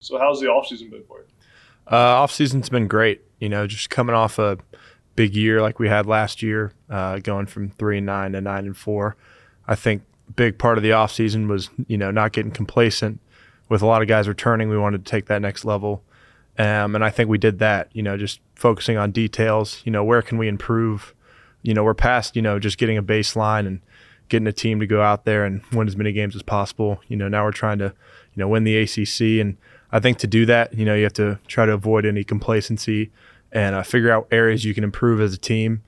So how's the offseason been for you? Offseason's been great. Just coming off a big year like we had last year, going from 3-9 to 9-4. I think a big part of the offseason was, not getting complacent with a lot of guys returning. We wanted to take that next level. And I think we did that, just focusing on details, where can we improve? We're past, just getting a baseline and getting a team to go out there and win as many games as possible. Now we're trying to, win the ACC. And I think to do that, you have to try to avoid any complacency and figure out areas you can improve as a team.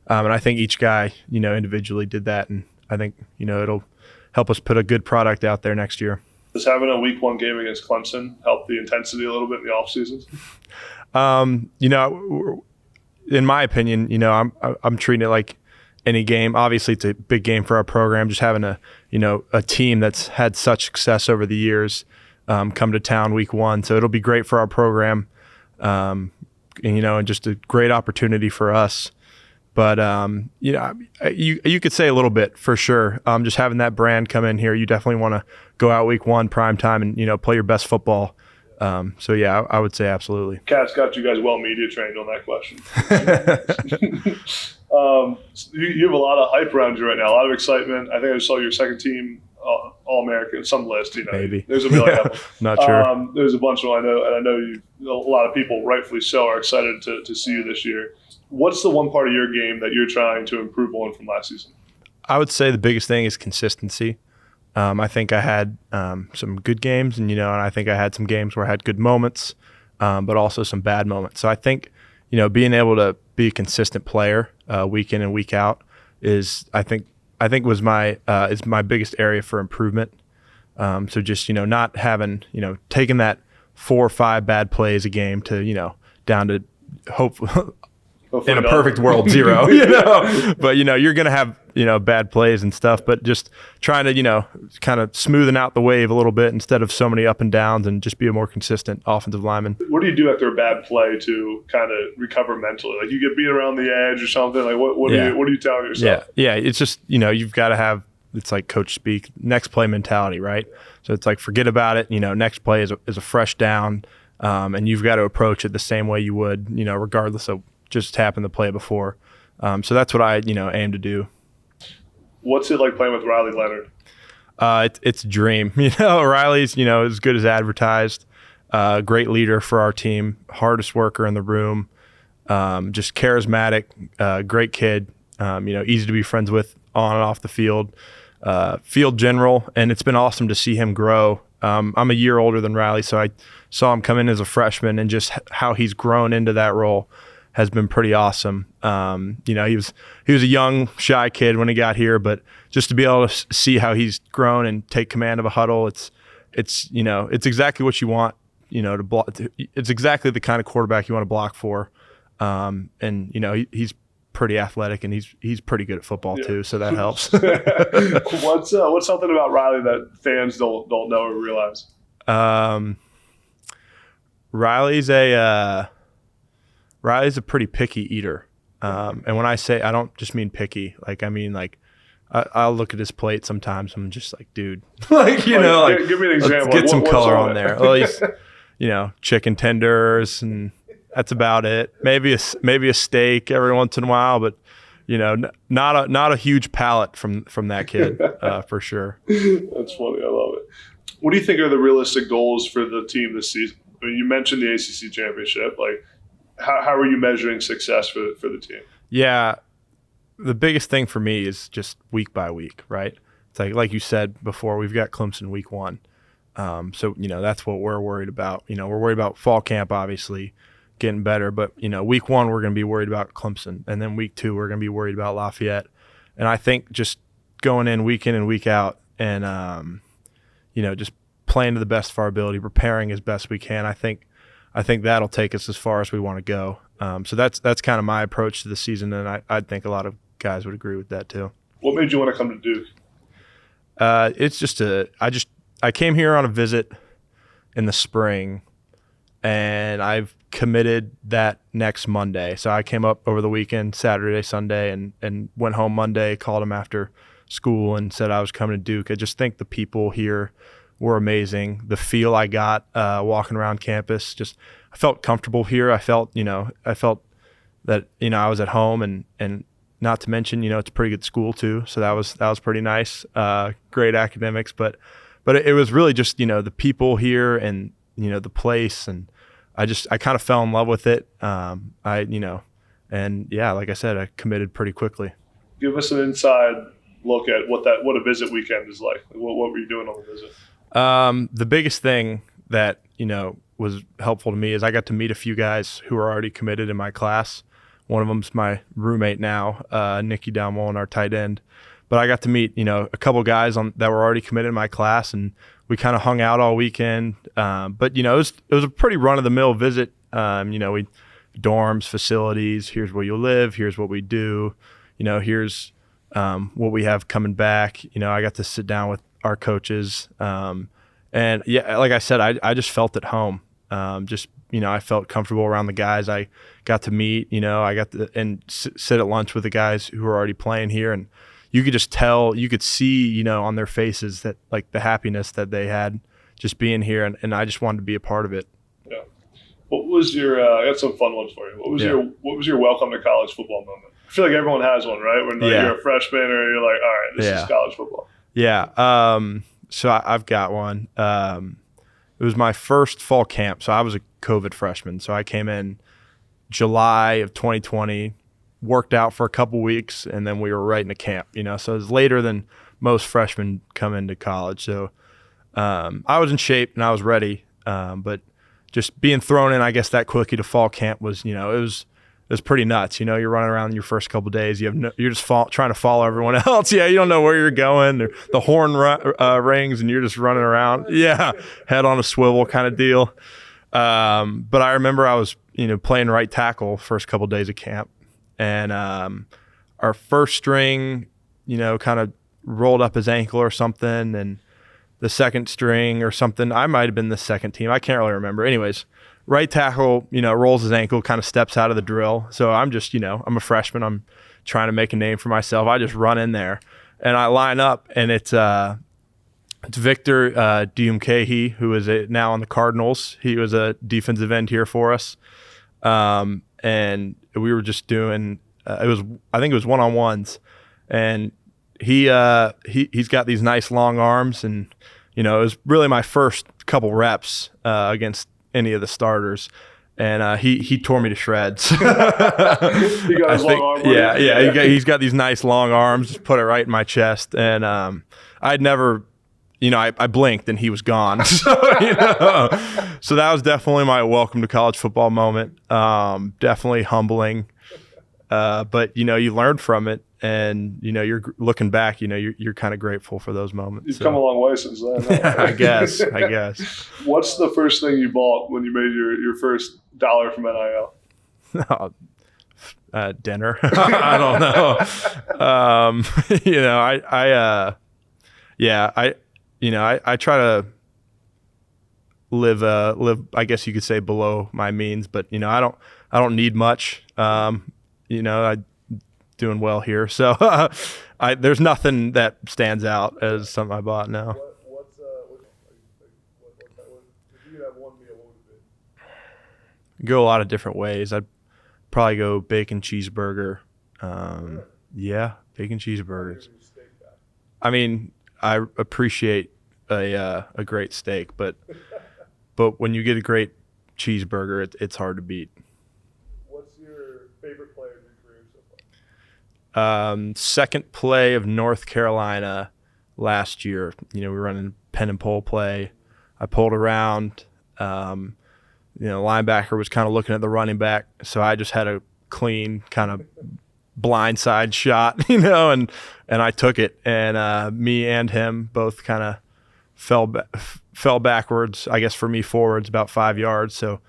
And I think each guy, individually did that. And I think, it'll help us put a good product out there next year. Does having a week 1 game against Clemson help the intensity a little bit in the offseason? In my opinion, I'm treating it like any game. Obviously, it's a big game for our program. Just having a team that's had such success over the years come to town week 1, so it'll be great for our program, and just a great opportunity for us. But you could say a little bit for sure. Just having that brand come in here, you definitely want to go out week 1 prime time and play your best football. So yeah, I would say absolutely. Cat's got you guys well media trained on that question. You have a lot of hype around you right now, a lot of excitement. I think I saw your second team All-American, some list. Maybe there's gonna be like a, not sure. There's a bunch of them I know, and I know a lot of people, rightfully so, are excited to see you this year. What's the one part of your game that you're trying to improve on from last season? I would say the biggest thing is consistency. I think I had some good games, and I think I had some games where I had good moments, but also some bad moments. So I think being able to be a consistent player week in and week out is I think was my is my biggest area for improvement. So just not having taking that 4 or 5 bad plays a game to down to hopefully in a perfect world 0. But you're gonna have bad plays and stuff, but just trying to kind of smoothing out the wave a little bit instead of so many up and downs, and just be a more consistent offensive lineman. What do you do after a bad play to kind of recover mentally? Like you get beat around the edge or something? Like what are you telling yourself? Yeah. It's just you've got to have, it's like coach speak, next play mentality, right? So it's like forget about it. Next play is a fresh down, and you've got to approach it the same way you would regardless of just happened to play before. So that's what I aim to do. What's it like playing with Riley Leonard? It's a dream. Riley's as good as advertised. Great leader for our team, hardest worker in the room, just charismatic, great kid. Easy to be friends with on and off the field. Field general, and it's been awesome to see him grow. I'm a year older than Riley, so I saw him come in as a freshman, and just how he's grown into that role has been pretty awesome. He was a young, shy kid when he got here, but just to be able to see how he's grown and take command of a huddle, it's exactly what you want, to block. It's exactly the kind of quarterback you want to block for. And he's pretty athletic, and he's pretty good at football too, so that helps. What's something about Riley that fans don't know or realize? Riley's a pretty picky eater. And when I say, I don't just mean picky, I mean I'll look at his plate sometimes. I'm just like, dude, give me an example. Let's get some color on there. Well, he's, chicken tenders, and that's about it. Maybe a steak every once in a while, but not a huge palate from that kid for sure. That's funny. I love it. What do you think are the realistic goals for the team this season? I mean, you mentioned the ACC championship. How are you measuring success for the team? Yeah, the biggest thing for me is just week by week, right? It's like you said before, we've got Clemson week 1. So, that's what we're worried about. We're worried about fall camp, obviously, getting better. But, week 1, we're going to be worried about Clemson. And then week 2, we're going to be worried about Lafayette. And I think just going in and week out and, just playing to the best of our ability, preparing as best we can, I think that'll take us as far as we want to go. So that's kind of my approach to the season, and I think a lot of guys would agree with that too. What made you want to come to Duke? It's just I came here on a visit in the spring, and I've committed that next Monday. So I came up over the weekend, Saturday, Sunday, and went home Monday, called him after school and said I was coming to Duke. I just think the people here were amazing. The feel I got walking around campus, I felt comfortable here. I felt that, I was at home, and not to mention, it's a pretty good school too. So that was pretty nice. Great academics, but it was really just, the people here and, the place, and I kind of fell in love with it. And yeah, like I said, I committed pretty quickly. Give us an inside look at what a visit weekend is like. What were you doing on the visit? The biggest thing that, was helpful to me is I got to meet a few guys who are already committed in my class. One of them's my roommate now, Nicky Dalmon, our tight end. But I got to meet, a couple guys that were already committed in my class, and we kind of hung out all weekend. But it was a pretty run-of-the-mill visit. We dorms, facilities. Here's where you live. Here's what we do. Here's what we have coming back. I got to sit down with our coaches, and yeah, like I said, I just felt at home. I felt comfortable around the guys I got to meet. I got to sit at lunch with the guys who were already playing here, and you could just tell, you could see, on their faces that, like, the happiness that they had just being here, and I just wanted to be a part of it. Yeah. What was your? I got some fun ones for you. What was your welcome to college football moment? I feel like everyone has one, right? When you're a freshman, or you're like, all right, this is college football. Yeah. So I've got one. It was my first fall camp. So I was a COVID freshman. So I came in July of 2020, worked out for a couple weeks, and then we were right into camp. So it was later than most freshmen come into college. So I was in shape and I was ready. But just being thrown in, I guess, that quickly to fall camp was, it was pretty nuts. You're running around your first couple of days. You're just trying to follow everyone else. Yeah, you don't know where you're going. The horn rings, and you're just running around. Yeah, head on a swivel kind of deal. But I remember I was, playing right tackle first couple of days of camp, and our first string, kind of rolled up his ankle or something, and the second string or something. I might have been the second team. I can't really remember. Anyways. Right tackle, rolls his ankle, kind of steps out of the drill. So I'm just, I'm a freshman. I'm trying to make a name for myself. I just run in there, and I line up, and it's Victor Diumkehi, who is now on the Cardinals. He was a defensive end here for us, and we were just doing. I think it was one-on-ones, and he's got these nice long arms, and it was really my first couple reps against any of the starters, and he tore me to shreds. He got his long arm. Yeah. He's got these nice long arms. Just put it right in my chest, and I'd never, I blinked and he was gone. So that was definitely my welcome to college football moment. Definitely humbling, but you learned from it. And, you're looking back, you're kind of grateful for those moments. You've come a long way since then. Huh? I guess. What's the first thing you bought when you made your first dollar from NIL? Dinner. I don't know. I try to live, I guess you could say, below my means, but, I don't need much. I doing well here, so there's nothing that stands out as something I bought now. If you have one meal, what would it be? Go a lot of different ways. I'd probably go bacon cheeseburger. Yeah, bacon cheeseburgers. I mean, I appreciate a great steak, but when you get a great cheeseburger, it's hard to beat. What's your favorite player in your career so far? Second play of North Carolina last year. We were running pen and pull play. I pulled around. Linebacker was kind of looking at the running back, so I just had a clean kind of blindside shot, and I took it, and me and him both kind of fell backwards. I guess for me, forwards about 5 yards. So.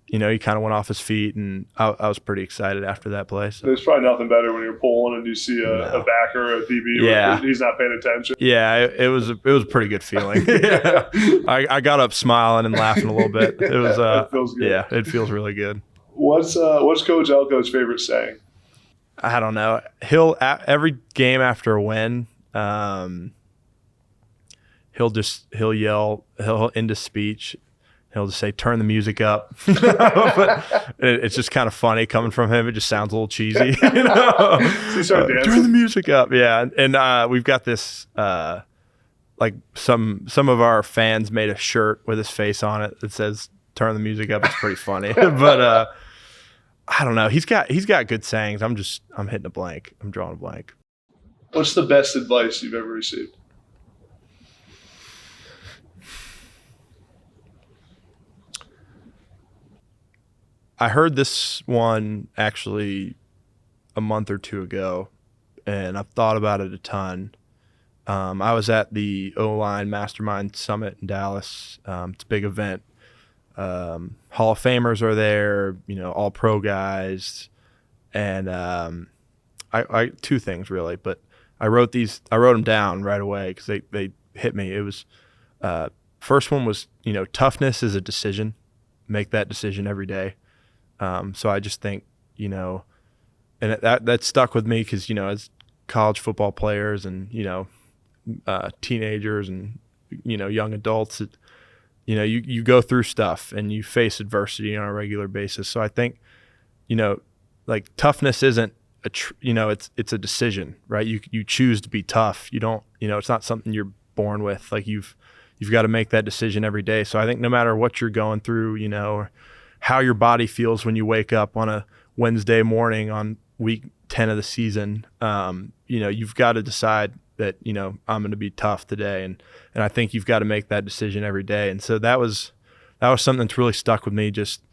He kind of went off his feet, and I was pretty excited after that play. So. There's probably nothing better when you're pulling and you see a backer or a DB. Yeah. He's not paying attention. Yeah, it was a pretty good feeling. Yeah. I got up smiling and laughing a little bit. It was it feels good. Yeah, it feels really good. What's Coach Elko's favorite saying? I don't know. He'll every game after a win, he'll yell, he'll end a speech. He'll just say, "Turn the music up." But it's just kind of funny coming from him. It just sounds a little cheesy. So you start dancing? Turn the music up. Yeah. And we've got this, like some of our fans made a shirt with his face on it that says, "Turn the music up." It's pretty funny. But I don't know. He's got good sayings. I'm hitting a blank. I'm drawing a blank. What's the best advice you've ever received? I heard this one actually a month or two ago, and I've thought about it a ton. I was at the O-Line Mastermind Summit in Dallas. It's a big event. Hall of Famers are there, all pro guys. And I two things really, but I wrote them down right away because they hit me. It was first one was, toughness is a decision. Make that decision every day. So I just think, and that stuck with me because, as college football players and, teenagers and, young adults, you go through stuff and you face adversity on a regular basis. So I think, like toughness isn't it's a decision, right? You choose to be tough. You don't, it's not something you're born with. Like you've got to make that decision every day. So I think no matter what you're going through, or how your body feels when you wake up on a Wednesday morning on week 10 of the season, you've got to decide that, I'm going to be tough today. And I think you've got to make that decision every day. And so that was something that's really stuck with me, just,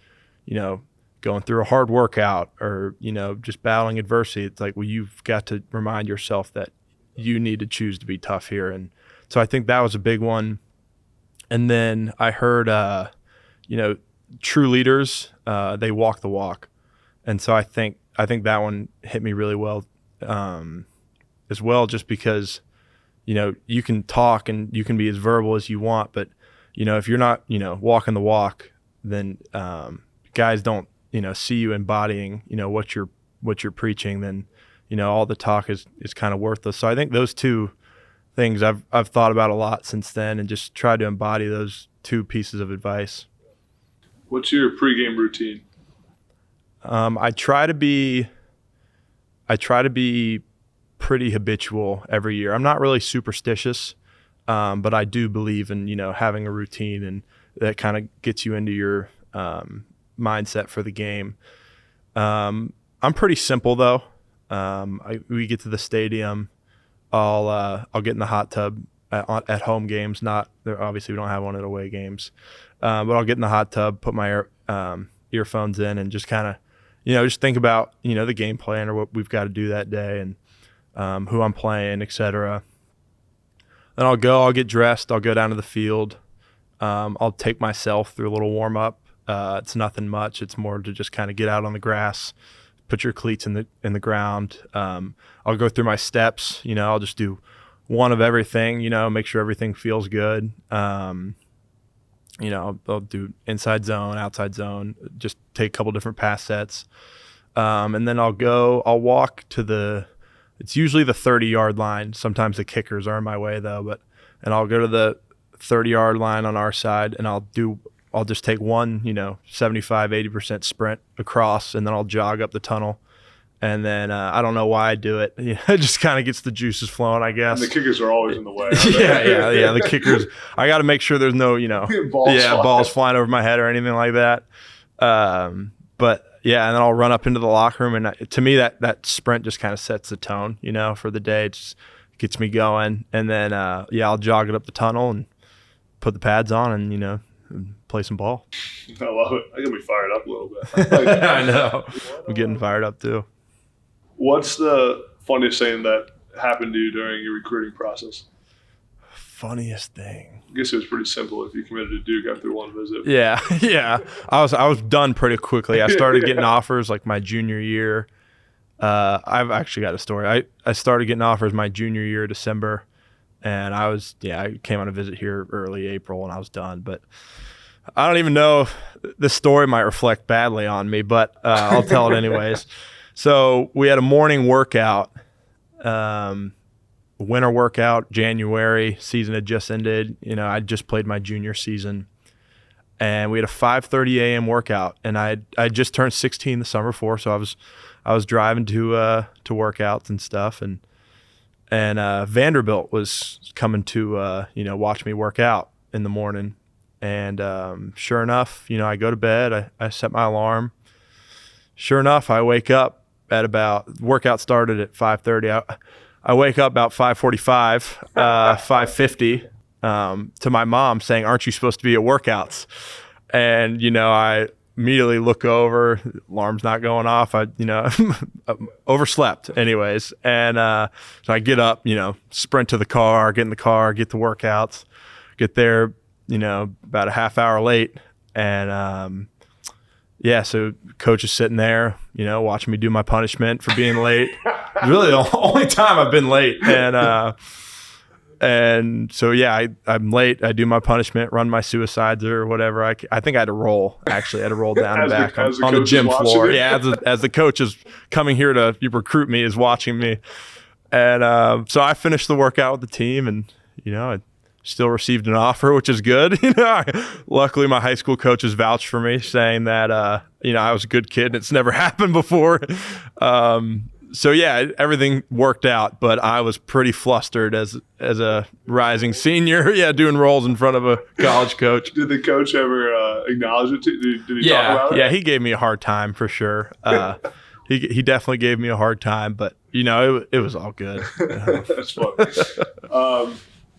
going through a hard workout or, just battling adversity. It's like, well, you've got to remind yourself that you need to choose to be tough here. And so I think that was a big one. And then I heard, true leaders, they walk the walk. And so I think that one hit me really well, as well, just because, you can talk and you can be as verbal as you want, but, if you're not, walking the walk, then guys don't, see you embodying, what you're preaching, then, all the talk is kind of worthless. So I think those two things I've thought about a lot since then and just tried to embody those two pieces of advice. What's your pregame routine? I try to be pretty habitual every year. I'm not really superstitious, but I do believe in, having a routine, and that kind of gets you into your mindset for the game. I'm pretty simple though. We get to the stadium, I'll get in the hot tub at home games. Obviously we don't have one at away games, but I'll get in the hot tub, put my earphones in, and just kind of, just think about, the game plan or what we've got to do that day and who I'm playing, etc. Then I'll get dressed, I'll go down to the field. I'll take myself through a little warm up. It's nothing much. It's more to just kind of get out on the grass, put your cleats in the ground. I'll go through my steps. I'll just do one of everything. Make sure everything feels good. I'll do inside zone, outside zone. Just take a couple different pass sets, and then I'll walk to it's usually the 30-yard line. Sometimes the kickers are in my way though, and I'll go to the 30-yard line on our side, and I'll just take one, 75-80% sprint across, and then I'll jog up the tunnel. And then I don't know why I do it. It just kind of gets the juices flowing, I guess. And the kickers are always in the way. Yeah. The kickers. I got to make sure there's no, balls flying over my head or anything like that. But yeah, and then I'll run up into the locker room, and to me that sprint just kind of sets the tone, for the day. It just gets me going, and then I'll jog it up the tunnel and put the pads on, and play some ball. I love it. I can be fired up a little bit. I know. I'm getting fired up too. What's the funniest thing that happened to you during your recruiting process? Funniest thing. I guess it was pretty simple if you committed to Duke after one visit. Yeah. I was done pretty quickly. I started getting offers like my junior year. I've actually got a story. I started getting offers my junior year, December, and I came on a visit here early April, and I was done. But I don't even know if this story might reflect badly on me, but I'll tell it anyways. So we had a morning workout winter workout, January, season had just ended. You know, I just played my junior season. And we had a 5:30 a.m. workout, and I just turned 16 the summer before, so I was driving to workouts and stuff, and Vanderbilt was coming to watch me work out in the morning, and sure enough, you know, I go to bed, I set my alarm. Sure enough, I wake up at about workout started at 5:30. I wake up about 5:45, 5:50. To my mom saying, "Aren't you supposed to be at workouts?" And, you know, I immediately look over, alarm's not going off. I overslept anyways. And so I get up, you know, sprint to the car, get in the car, get to workouts, get there, you know, about a half hour late. And so coach is sitting there, you know, watching me do my punishment for being late. It's really the only time I've been late. And so, yeah, I'm late. I do my punishment, run my suicides or whatever. I think I had to roll, actually. I had to roll down and back on the gym floor. Yeah, as the coach is coming here to recruit me, is watching me. And so I finished the workout with the team, and, you know, I still received an offer, which is good. You know, luckily my high school coaches vouched for me, saying that, you know, I was a good kid and it's never happened before. So yeah, everything worked out, but I was pretty flustered as a rising senior. Yeah, doing rolls in front of a college coach. Did the coach ever acknowledge it? Did he talk about it? Yeah, he gave me a hard time for sure. He definitely gave me a hard time, but you know, it was all good. That's fun.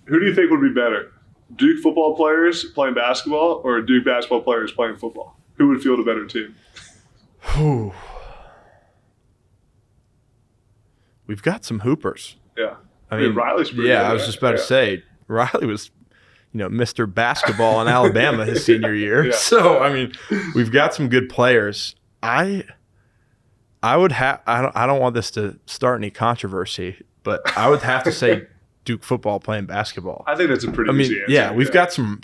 Who do you think would be better, Duke football players playing basketball or Duke basketball players playing football? Who would field a better team? We've got some hoopers. Yeah. I mean, Riley's pretty good. I was just about to say, Riley was, you know, Mr. Basketball in Alabama his senior year. Yeah. So, I mean, we've got some good players. I don't want this to start any controversy, but I would have to say Duke football playing basketball. I think that's a pretty easy answer. Yeah, we've got some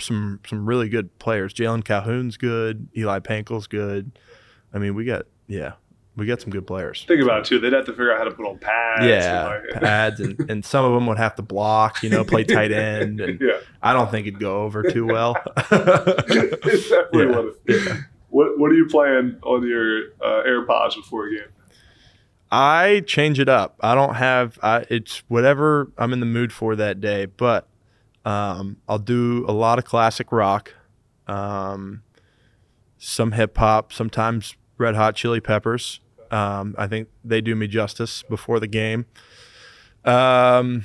really good players. Jalen Calhoun's good. Eli Pankel's good. I mean, we got some good players. Think about it, too. They'd have to figure out how to put on pads. Yeah, pads, and some of them would have to block, you know, play tight end. And I don't think it'd go over too well. It definitely wouldn't. Yeah. What are you playing on your AirPods before a game? I change it up. I don't have it's whatever I'm in the mood for that day, but I'll do a lot of classic rock, some hip-hop, sometimes Red Hot Chili Peppers. I think they do me justice before the game. But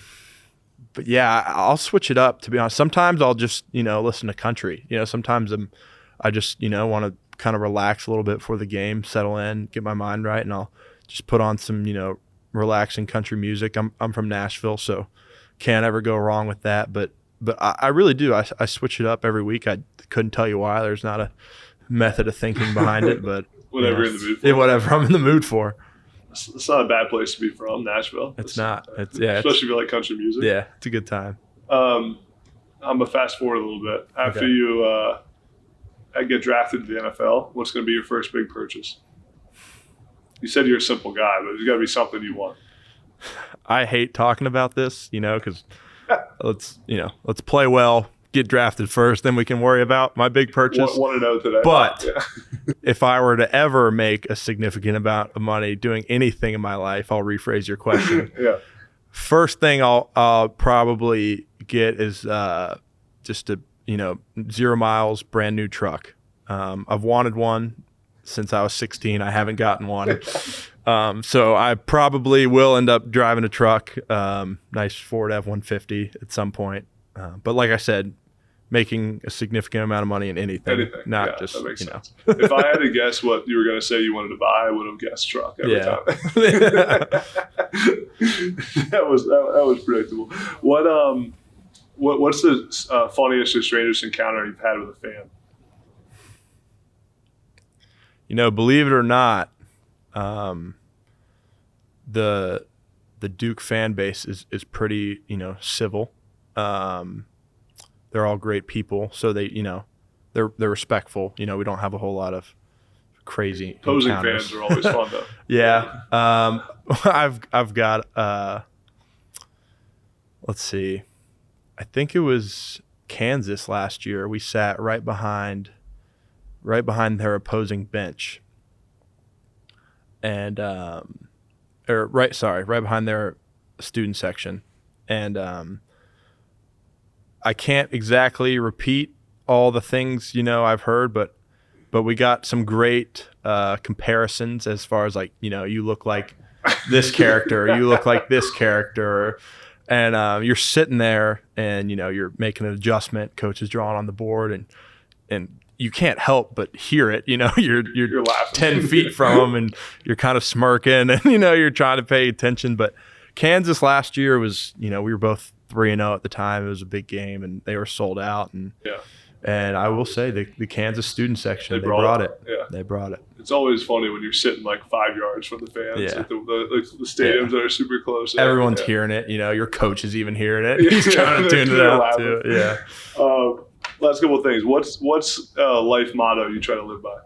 yeah, I'll switch it up, to be honest. Sometimes I'll just, you know, listen to country. You know, sometimes I just, you know, want to kind of relax a little bit before the game, settle in, get my mind right, and I'll just put on some, you know, relaxing country music. I'm from Nashville, so can't ever go wrong with that. But I really do. I switch it up every week. I couldn't tell you why. There's not a method of thinking behind it, but whatever you're in the mood for. Yeah, whatever I'm in the mood for. It's not a bad place to be from, Nashville. It's not. Especially if you like country music. Yeah, it's a good time. I'm going to fast forward a little bit. After you get drafted to the NFL, what's going to be your first big purchase? You said you're a simple guy, but there's got to be something you want. I hate talking about this, you know, because let's play well, get drafted first, then we can worry about my big purchase. Want to know today. But if I were to ever make a significant amount of money doing anything in my life, I'll rephrase your question. Yeah. First thing I'll probably get is just a 0 miles brand new truck. I've wanted one since I was 16. I haven't gotten one. So I probably will end up driving a truck, nice Ford F-150 at some point. But like I said, making a significant amount of money in anything. Not just, that makes sense. If I had to guess what you were going to say you wanted to buy, I would have guessed truck every time. That was predictable. What's the funniest or strangest encounter you've had with a fan? You know, believe it or not, the Duke fan base is pretty, civil. They're all great people, so they're respectful. We don't have a whole lot of crazy opposing encounters. Fans are always fun though. Yeah. I've got let's see. I think it was Kansas last year. We sat right behind their opposing bench. And right behind their student section. And I can't exactly repeat all the things, I've heard, but we got some great comparisons as far as like, you look like this character, or you look like this character, and you're sitting there and, you're making an adjustment. Coach is drawing on the board and you can't help but hear it. You're 10 feet from them and you're kind of smirking and, you're trying to pay attention. But Kansas last year was, we were both 3-0 at the time. It was a big game and they were sold out. And I will say the Kansas student section, they brought it. Yeah. They brought it. It's always funny when you're sitting like 5 yards from the fans at the stadiums that are super close. Everyone's hearing it. Your coach is even hearing it. He's trying to tune it out too. Yeah. Last couple of things. What's life motto you try to live by?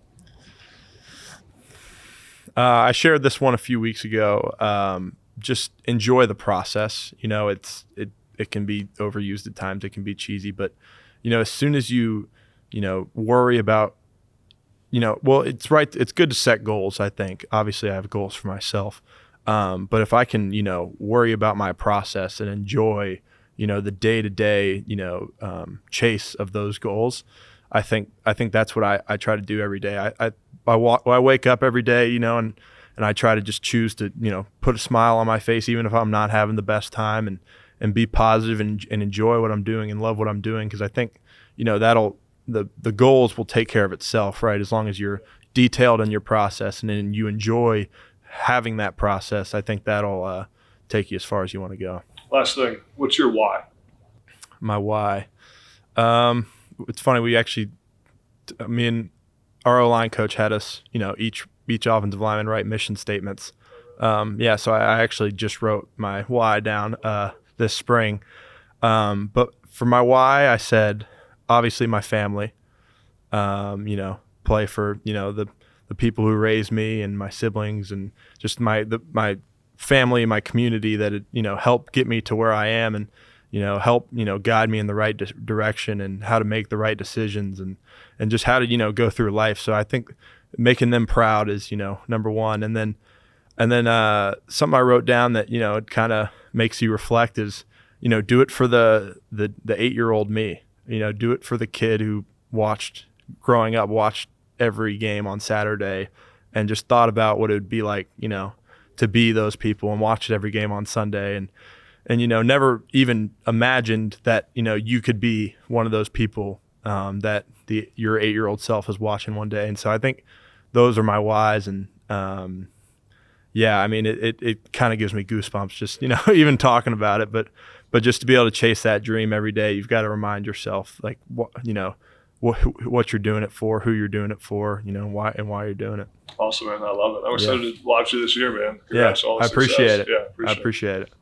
I shared this one a few weeks ago. Just enjoy the process. It can be overused at times. It can be cheesy, but as soon as you worry about, it's right. It's good to set goals. I think obviously I have goals for myself, but if I can worry about my process and enjoy the day-to-day, chase of those goals, I think that's what I try to do every day. I wake up every day, and I try to just choose to, put a smile on my face, even if I'm not having the best time, and be positive and enjoy what I'm doing and love what I'm doing. Cause I think, the goals will take care of itself, right? As long as you're detailed in your process and then you enjoy having that process, I think that'll take you as far as you want to go. Last thing, what's your why? My why. It's funny. We actually, me and our O-line coach had us, each offensive lineman write mission statements. So I actually just wrote my why down this spring. But for my why, I said, obviously my family, play for, the people who raised me and my siblings and just my family and my community that helped get me to where I am and help guide me in the right direction and how to make the right decisions and just how to go through life. So I think making them proud is number one. And then something I wrote down that it kind of makes you reflect is do it for the 8-year-old me. Do it for the kid who growing up watched every game on Saturday and just thought about what it would be like to be those people and watch every game on Sunday and never even imagined that you could be one of those people that your 8-year-old self is watching one day. And so I think those are my whys. And it kind of gives me goosebumps just even talking about it. But just to be able to chase that dream every day, you've got to remind yourself like what you're doing it for, who you're doing it for, why you're doing it. Awesome, man. I love it. I'm excited to watch you this year, man. Congrats, I appreciate it. Yeah, I appreciate it.